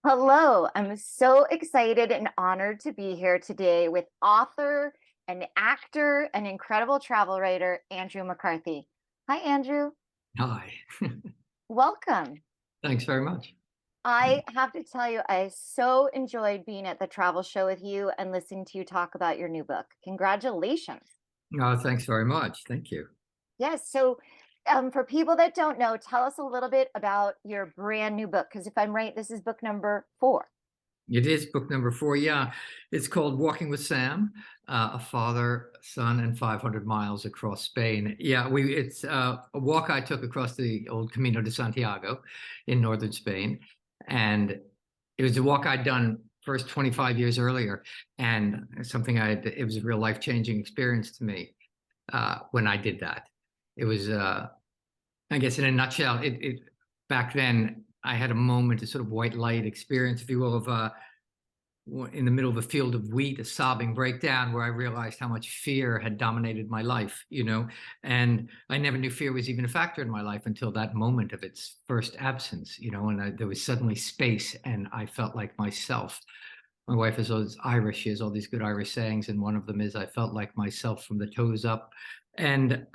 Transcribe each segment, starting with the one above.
Hello, I'm so excited and honored to be here today with author, an actor, an incredible travel writer, Andrew McCarthy. Hi, Andrew. Hi. Welcome. Thanks very much. I have to tell you, I so enjoyed being at the travel show with you and listening to you talk about your new book. Congratulations. Thanks very much. Thank you. Yes. For people that don't know, tell us a little bit about your brand new book. Because if I'm right, this is book number 4. It is book number 4. Yeah, it's called Walking with Sam, a father, son, and 500 miles across Spain. Yeah, it's a walk I took across the old Camino de Santiago in northern Spain, and it was a walk I'd done first 25 years earlier, and it was a real life-changing experience to me when I did that. It was I guess in a nutshell, it back then I had a moment, a sort of white light experience, if you will, of in the middle of a field of wheat, a sobbing breakdown where I realized how much fear had dominated my life, and I never knew fear was even a factor in my life until that moment of its first absence, and there was suddenly space and I felt like myself. My wife is always Irish. She has all these good Irish sayings, and one of them is, I felt like myself from the toes up. And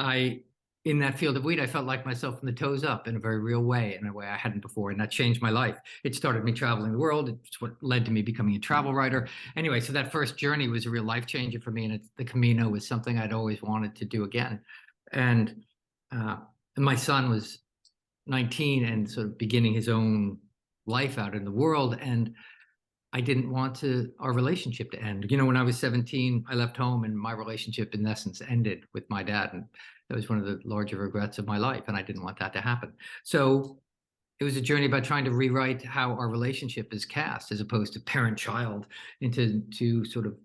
in that field of wheat, I felt like myself from the toes up in a very real way, in a way I hadn't before. And that changed my life. It started me traveling the world. It's what led to me becoming a travel writer. Anyway, so that first journey was a real life changer for me. And the Camino was something I'd always wanted to do again. And, uh, and my son was 19 and sort of beginning his own life out in the world. And I didn't want our relationship to end. When I was 17, I left home and my relationship in essence ended with my dad. And that was one of the larger regrets of my life. And I didn't want that to happen. So it was a journey about trying to rewrite how our relationship is cast as opposed to parent-child into sort of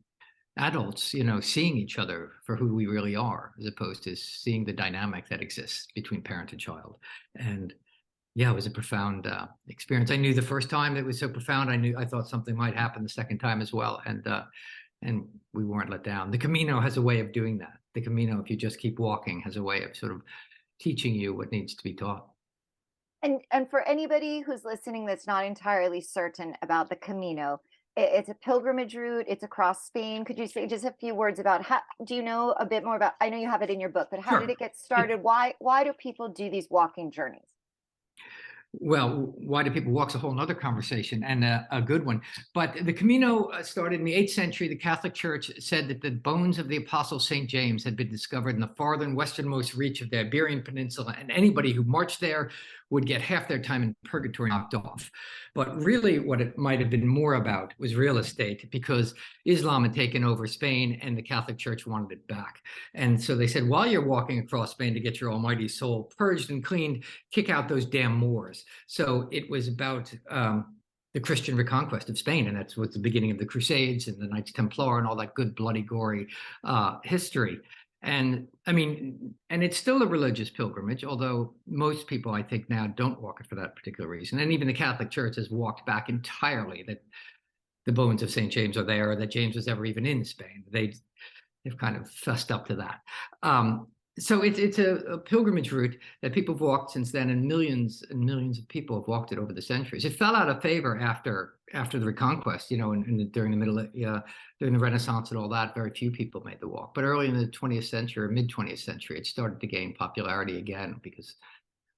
adults, seeing each other for who we really are, as opposed to seeing the dynamic that exists between parent and child. And yeah, it was a profound experience. I knew the first time it was so profound. I thought something might happen the second time as well, and we weren't let down. The Camino has a way of doing that. The Camino, if you just keep walking, has a way of sort of teaching you what needs to be taught. And for anybody who's listening that's not entirely certain about the Camino, it's a pilgrimage route. It's across Spain. Could you say just a few words about how? Do you know a bit more about? I know you have it in your book, but how did Sure. it get started? Why do people do these walking journeys? Well, why do people walk? Is a whole other conversation and a good one. But the Camino started in the 8th century. The Catholic Church said that the bones of the Apostle St. James had been discovered in the farthern westernmost reach of the Iberian Peninsula, and anybody who marched there would get half their time in purgatory knocked off. But really, what it might have been more about was real estate, because Islam had taken over Spain and the Catholic Church wanted it back. And so they said, while you're walking across Spain to get your almighty soul purged and cleaned, kick out those damn Moors. So it was about the Christian reconquest of Spain, and that's what the beginning of the Crusades and the Knights Templar and all that good, bloody, gory history. And I mean, and it's still a religious pilgrimage, although most people, I think, now don't walk it for that particular reason. And even the Catholic Church has walked back entirely that the bones of St. James are there, or that James was ever even in Spain. They've kind of fessed up to that. So it's a pilgrimage route that people have walked since then, and millions of people have walked it over the centuries. It fell out of favor after the Reconquest, during during the Renaissance and all that. Very few people made the walk, but early in the 20th century or mid 20th century, it started to gain popularity again because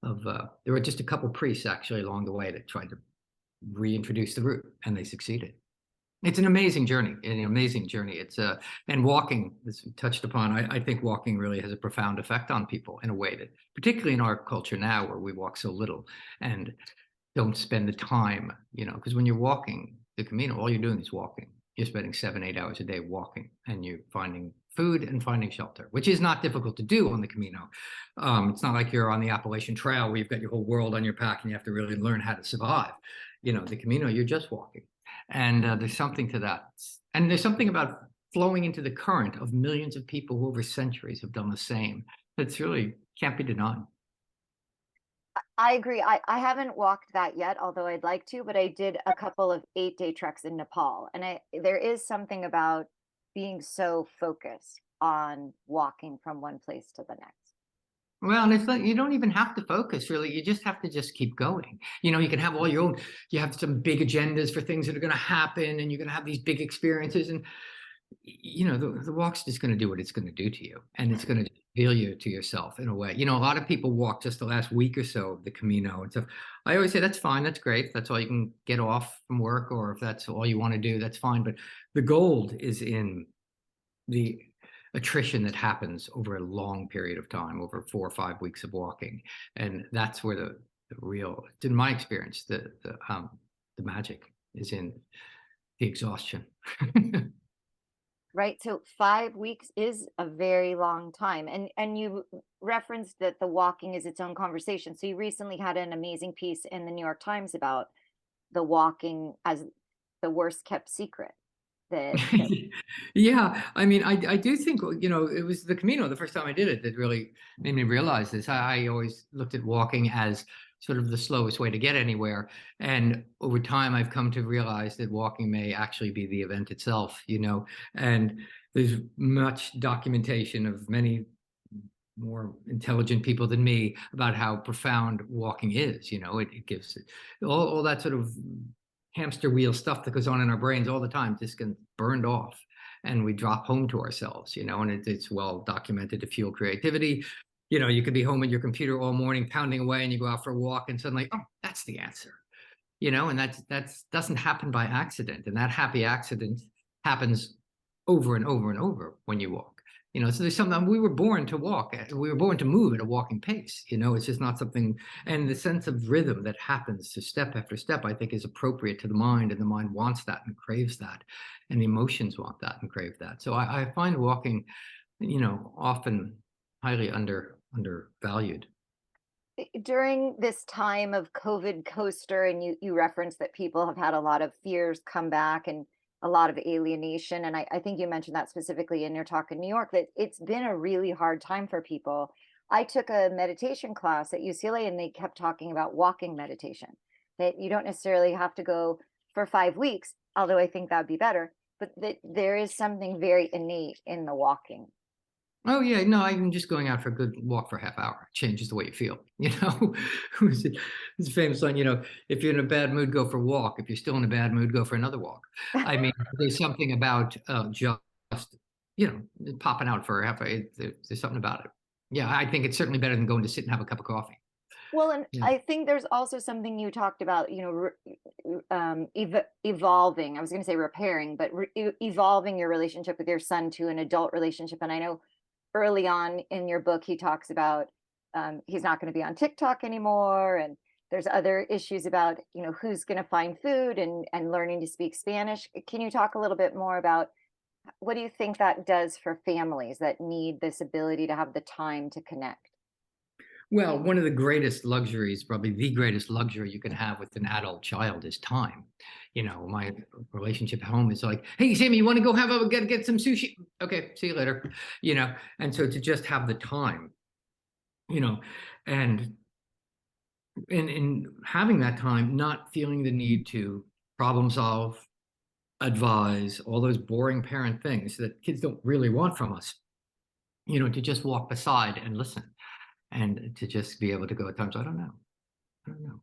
of there were just a couple priests actually along the way that tried to reintroduce the route, and they succeeded. It's an amazing journey, an amazing journey. And walking, as we touched upon, I think walking really has a profound effect on people in a way that, particularly in our culture now, where we walk so little and don't spend the time, because when you're walking the Camino, all you're doing is walking. You're spending 7, 8 hours a day walking, and you're finding food and finding shelter, which is not difficult to do on the Camino. It's not like you're on the Appalachian Trail where you've got your whole world on your back and you have to really learn how to survive. The Camino, you're just walking. And there's something to that. And there's something about flowing into the current of millions of people who over centuries have done the same. That's really can't be denied. I agree. I haven't walked that yet, although I'd like to, but I did a couple of 8-day treks in Nepal. And there is something about being so focused on walking from one place to the next. Well, and it's like you don't even have to focus really. You just have to just keep going. You can have all your own, you have some big agendas for things that are going to happen, and you're going to have these big experiences. And the walk's just going to do what it's going to do to you, and it's going to feel you to yourself in a way. A lot of people walk just the last week or so of the Camino and stuff. I always say that's fine, that's great. If that's all you can get off from work, or if that's all you want to do, that's fine. But the gold is in the attrition that happens over a long period of time, over 4 or 5 weeks of walking, and that's where the real, in my experience, the magic is in the exhaustion. Right. So 5 weeks is a very long time. And you referenced that the walking is its own conversation. So you recently had an amazing piece in the New York Times about the walking as the worst kept secret. That Yeah, I mean, I do think, it was the Camino, the first time I did it, that really made me realize this. I always looked at walking as sort of the slowest way to get anywhere. And over time, I've come to realize that walking may actually be the event itself, and there's much documentation of many more intelligent people than me about how profound walking is. It gives all that sort of hamster wheel stuff that goes on in our brains all the time just gets burned off, and we drop home to ourselves, and it's well documented to fuel creativity. You could be home at your computer all morning pounding away, and you go out for a walk and suddenly, oh, that's the answer. And that's doesn't happen by accident, and that happy accident happens over and over and over when you walk. So there's something, we were born to walk, we were born to move at a walking pace. It's just not something, and the sense of rhythm that happens to step after step, I think, is appropriate to the mind, and the mind wants that and craves that, and the emotions want that and crave that. So I find walking, often highly undervalued. during this time of COVID coaster, and you referenced that people have had a lot of fears come back and a lot of alienation. And I think you mentioned that specifically in your talk in New York, that it's been a really hard time for people. I took a meditation class at UCLA, and they kept talking about walking meditation, that you don't necessarily have to go for 5 weeks, although I think that'd be better, but that there is something very innate in the walking. Oh yeah, no, I'm just going out for a good walk for a half hour. It changes the way you feel. Who's it? It's a famous line. If you're in a bad mood, go for a walk. If you're still in a bad mood, go for another walk. I mean, there's something about just you know popping out for a half. There's something about it. Yeah, I think it's certainly better than going to sit and have a cup of coffee. Well, and Yeah. I think there's also something you talked about, evolving. I was going to say repairing, but evolving your relationship with your son to an adult relationship. And I know early on in your book, he talks about he's not going to be on TikTok anymore, and there's other issues about who's going to find food and learning to speak Spanish. Can you talk a little bit more about what do you think that does for families that need this ability to have the time to connect? Well, one of the greatest luxuries, probably the greatest luxury you can have with an adult child, is time. My relationship at home is like, hey, Sammy, you want to go get some sushi? Okay, see you later. And so to just have the time, and in having that time, not feeling the need to problem solve, advise, all those boring parent things that kids don't really want from us, to just walk beside and listen, and to just be able to go at times, I don't know. I don't know.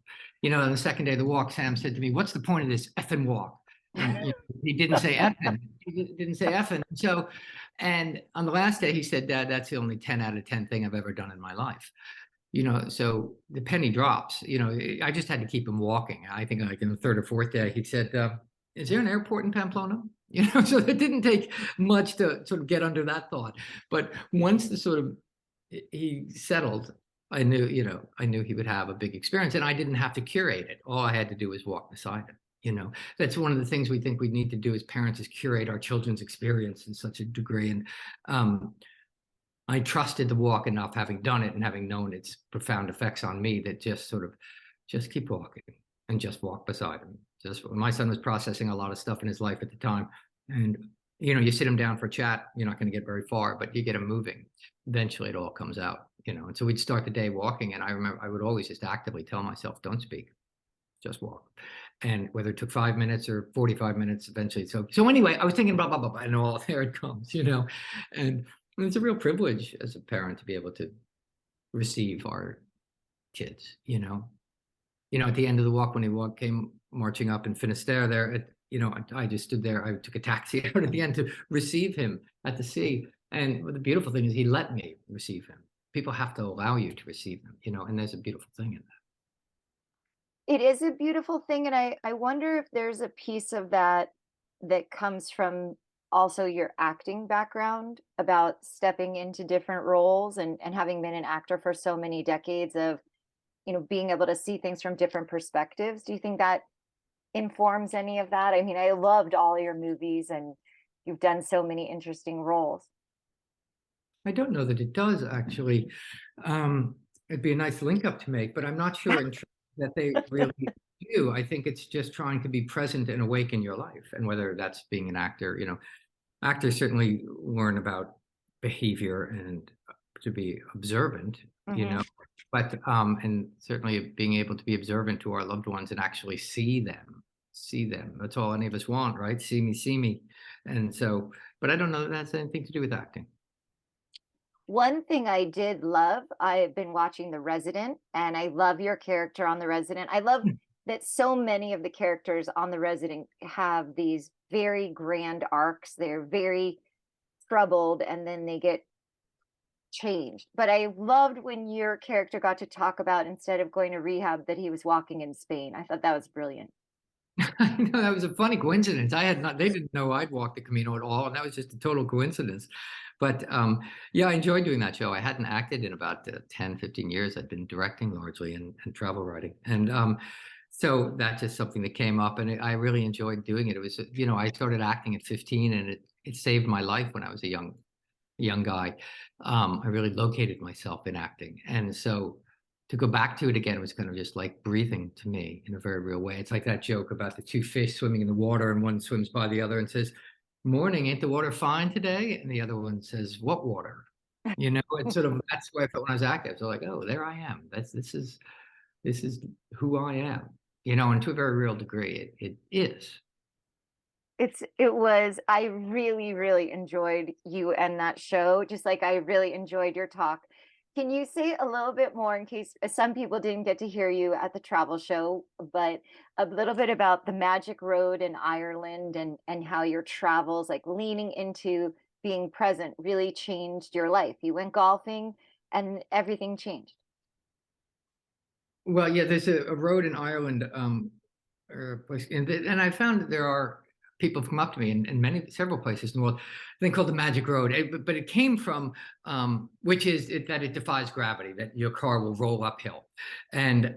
On the second day of the walk, Sam said to me, "What's the point of this effing walk?" And he didn't say effing. He didn't say effing. So, and on the last day, he said, "Dad, that's the only 10 out of 10 thing I've ever done in my life." So the penny drops. I just had to keep him walking. I think like in the third or fourth day, he said, "Is there an airport in Pamplona?" So it didn't take much to sort of get under that thought. But once the sort of he settled, I knew he would have a big experience, and I didn't have to curate it. All I had to do was walk beside him. That's one of the things we think we need to do as parents, is curate our children's experience in such a degree. And I trusted the walk enough, having done it and having known its profound effects on me, that just keep walking and just walk beside him. Just my son was processing a lot of stuff in his life at the time, and you sit him down for a chat, you're not going to get very far, but you get him moving. Eventually, it all comes out. And so we'd start the day walking, and I remember I would always just actively tell myself, "Don't speak, just walk." And whether it took 5 minutes or 45 minutes, eventually. So anyway, I was thinking blah blah blah, and all there it comes, and it's a real privilege as a parent to be able to receive our kids, you know. At the end of the walk, when came marching up in Finisterre there, I just stood there. I took a taxi out at the end to receive him at the sea. And the beautiful thing is he let me receive him. People have to allow you to receive them, and there's a beautiful thing in that. It is a beautiful thing, and I wonder if there's a piece of that that comes from also your acting background about stepping into different roles and having been an actor for so many decades of, being able to see things from different perspectives. Do you think that informs any of that? I mean, I loved all your movies and you've done so many interesting roles. I don't know that it does actually. It'd be a nice link up to make, but I'm not sure that they really do. I think it's just trying to be present and awake in your life, and whether that's being an actor. Actors certainly learn about behavior and to be observant. Mhm. But and certainly being able to be observant to our loved ones and actually see them. That's all any of us want, right? See me. And so, but I don't know that that's anything to do with acting. One thing I did love, I've been watching The Resident, and I love your character on The Resident. I love that so many of the characters on The Resident have these very grand arcs. They're very troubled and then they get changed. But I loved when your character got to talk about, instead of going to rehab, that he was walking in Spain. I thought that was brilliant. I know that was a funny coincidence. They didn't know I'd walked the Camino at all, and that was just a total coincidence. But yeah, I enjoyed doing that show. I hadn't acted in about 10, 15 years. I'd been directing largely and travel writing. And so that's just something that came up, and I really enjoyed doing it. It was, I started acting at 15, and it saved my life when I was a young guy. I really located myself in acting. And so to go back to it again was kind of just like breathing to me in a very real way. It's like that joke about the two fish swimming in the water, and one swims by the other and says, "Morning, ain't the water fine today?" And the other one says, "What water?" It's sort of, that's why I felt when I was active. So like, oh, there I am. This is who I am. And to a very real degree, it is. I really, really enjoyed you and that show, just like I really enjoyed your talk. Can you say a little bit more, in case some people didn't get to hear you at the travel show, but a little bit about the Magic Road in Ireland and how your travels, like leaning into being present, really changed your life? You went golfing and everything changed. Well, yeah, there's a road in Ireland, and I found that there are people come up to me in several places in the world, a thing called the Magic Road. But it came from, which is that it defies gravity, that your car will roll uphill. And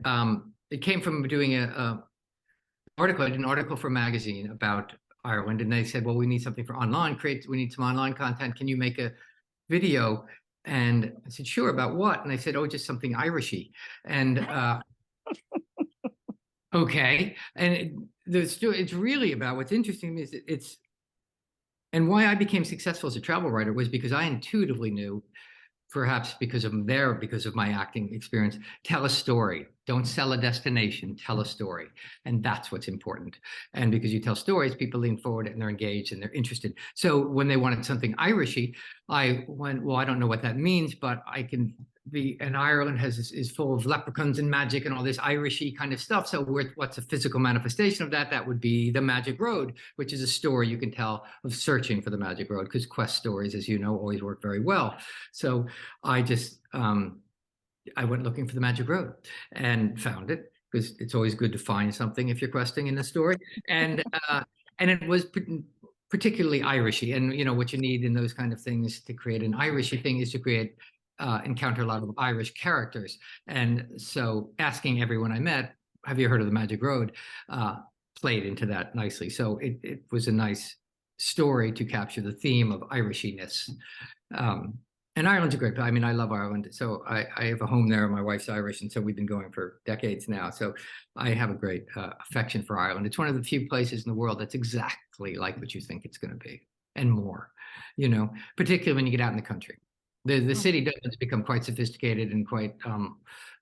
it came from doing article. I did an article for a magazine about Ireland, and they said, well, we need something for online, we need some online content. Can you make a video? And I said, sure, about what? And they said, oh, just something Irishy. And okay. And it's really about, what's interesting to me is and why I became successful as a travel writer was because I intuitively knew, perhaps because of my acting experience, tell a story. Don't sell a destination, tell a story. And that's what's important. And because you tell stories, people lean forward and they're engaged and they're interested. So when they wanted something Irishy, I went, well, I don't know what that means, but I can be, and Ireland is full of leprechauns and magic and all this Irishy kind of stuff. So what's a physical manifestation of that? That would be the Magic Road, which is a story you can tell of searching for the Magic Road, because quest stories, as you know, always work very well. So I just I went looking for the Magic Road and found it, because it's always good to find something if you're questing in a story. And it was particularly Irishy. And what you need in those kind of things to create an Irishy thing is to encounter a lot of Irish characters. And so asking everyone I met, have you heard of the Magic Road? Played into that nicely. So it was a nice story to capture the theme of Irishiness. And Ireland's a great place. I mean, I love Ireland. So I have a home there. My wife's Irish, and so we've been going for decades now. So I have a great affection for Ireland. It's one of the few places in the world that's exactly like what you think it's going to be, and more, particularly when you get out in the country. The city does become quite sophisticated and quite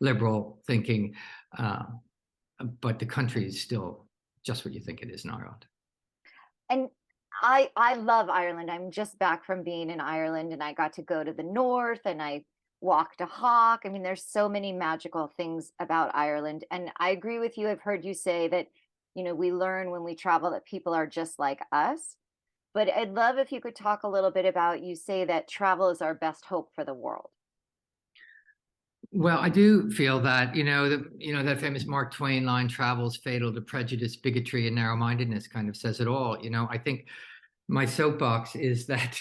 liberal thinking, but the country is still just what you think it is in Ireland. And I love Ireland. I'm just back from being in Ireland, and I got to go to the north, and I walk to hawk. I mean, there's so many magical things about Ireland. And I agree with you. I've heard you say that, we learn when we travel that people are just like us. But I'd love if you could talk a little bit about, you say that travel is our best hope for the world. Well, I do feel that, that famous Mark Twain line, travel is fatal to prejudice, bigotry, and narrow-mindedness kind of says it all. I think my soapbox is that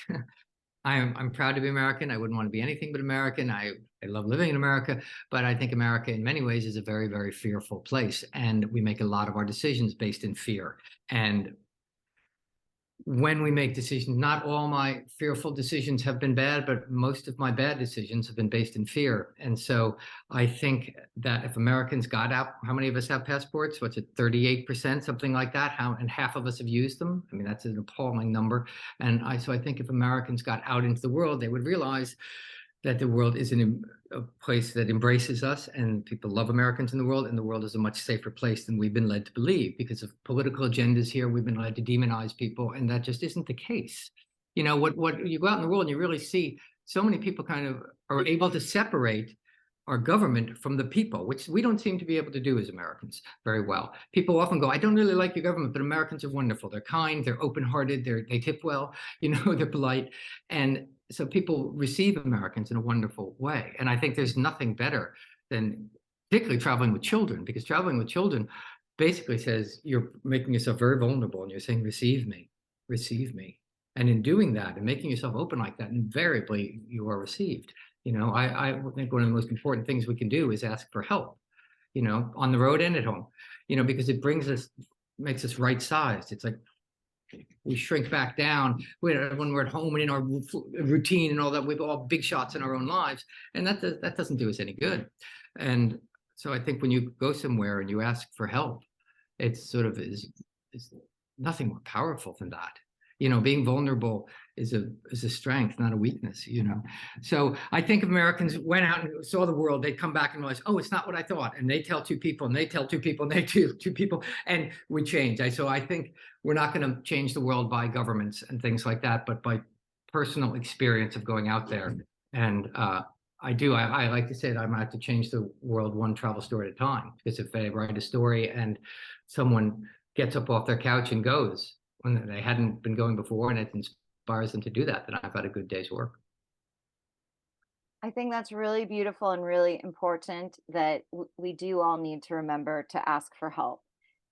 I'm proud to be American. I wouldn't want to be anything but American. I love living in America, but I think America in many ways is a very, very fearful place. And we make a lot of our decisions based in fear. And when we make decisions, not all my fearful decisions have been bad, but most of my bad decisions have been based in fear. And so I think that if Americans got out, how many of us have passports? What's it, 38%, something like that? And half of us have used them? I mean, that's an appalling number. So I think if Americans got out into the world, they would realize that the world is a place that embraces us, and people love Americans in the world, and the world is a much safer place than we've been led to believe. Because of political agendas here, we've been led to demonize people, and that just isn't the case. What you go out in the world and you really see so many people kind of are able to separate our government from the people, which we don't seem to be able to do as Americans very well. People often go, I don't really like your government, but Americans are wonderful. They're kind, they're open-hearted, they tip well, they're polite. And so people receive Americans in a wonderful way. And I think there's nothing better than particularly traveling with children, because traveling with children basically says you're making yourself very vulnerable and you're saying, receive me, receive me. And in doing that and making yourself open like that, invariably you are received. I think one of the most important things we can do is ask for help, on the road and at home, because it makes us right sized. It's like we shrink back down when we're at home and in our routine and all that. We've all big shots in our own lives, and that doesn't do us any good. And so I think when you go somewhere and you ask for help, it's sort of is nothing more powerful than that. Being vulnerable is a strength, not a weakness, So I think if Americans went out and saw the world, they'd come back and realize, oh, it's not what I thought. And they tell two people, and they tell two people, and they tell two people, and we change. So I think we're not going to change the world by governments and things like that, but by personal experience of going out there. And I like to say that I'm out to change the world one travel story at a time, because if I write a story and someone gets up off their couch and goes when they hadn't been going before, and it inspires them to do that, then I've had a good day's work. I think that's really beautiful and really important that we do all need to remember to ask for help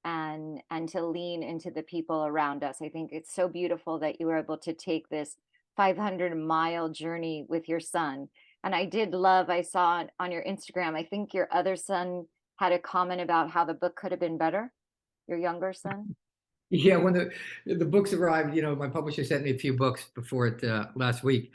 and to lean into the people around us. I think it's so beautiful that you were able to take this 500-mile journey with your son. And I saw on your Instagram, I think your other son had a comment about how the book could have been better, your younger son. Yeah, when the books arrived, my publisher sent me a few books before it last week,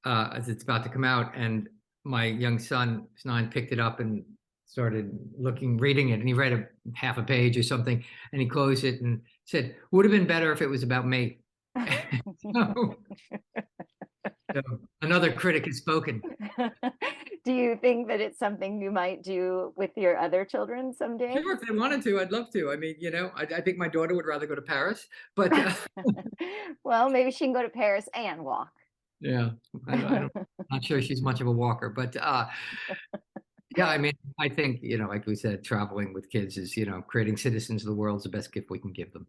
as it's about to come out, and my young son, who's 9, picked it up and started reading it, and he read half a page or something, and he closed it and said, "Would have been better if it was about me." So another critic has spoken. Do you think that it's something you might do with your other children someday? Sure, if they wanted to, I'd love to. I mean, I think my daughter would rather go to Paris, but Well, maybe she can go to Paris and walk. yeah, I'm not sure she's much of a walker, but yeah, I mean, I think, like we said, traveling with kids is, creating citizens of the world is the best gift we can give them.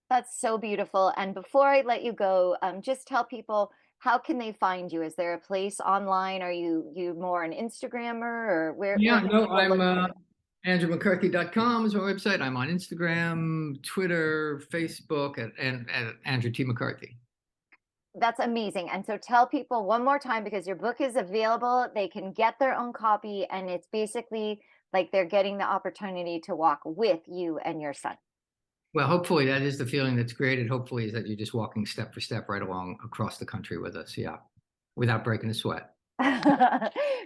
That's so beautiful. And before I let you go, just tell people, how can they find you? Is there a place online? Are you more an Instagrammer, or where Yeah, can no, people look for I'm you? AndrewMcCarthy.com is my website. I'm on Instagram, Twitter, Facebook, and Andrew T. McCarthy. That's amazing. And so tell people one more time, because your book is available. They can get their own copy, and it's basically like they're getting the opportunity to walk with you and your son. Well, hopefully that is the feeling that's created. Hopefully is that you're just walking step for step right along across the country with us. Yeah. Without breaking a sweat.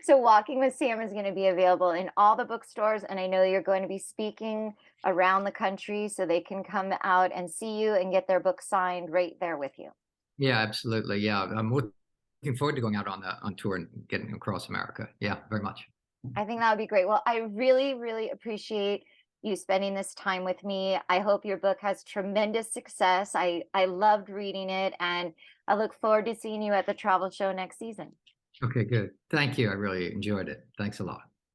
So Walking with Sam is going to be available in all the bookstores, and I know you're going to be speaking around the country, so they can come out and see you and get their book signed right there with you. Yeah, absolutely. Yeah. I'm looking forward to going out on tour and getting across America. Yeah, very much. I think that would be great. Well, I really, really appreciate you spending this time with me. I hope your book has tremendous success. I loved reading it, and I look forward to seeing you at the travel show next season. Okay, good. Thank you. I really enjoyed it. Thanks a lot.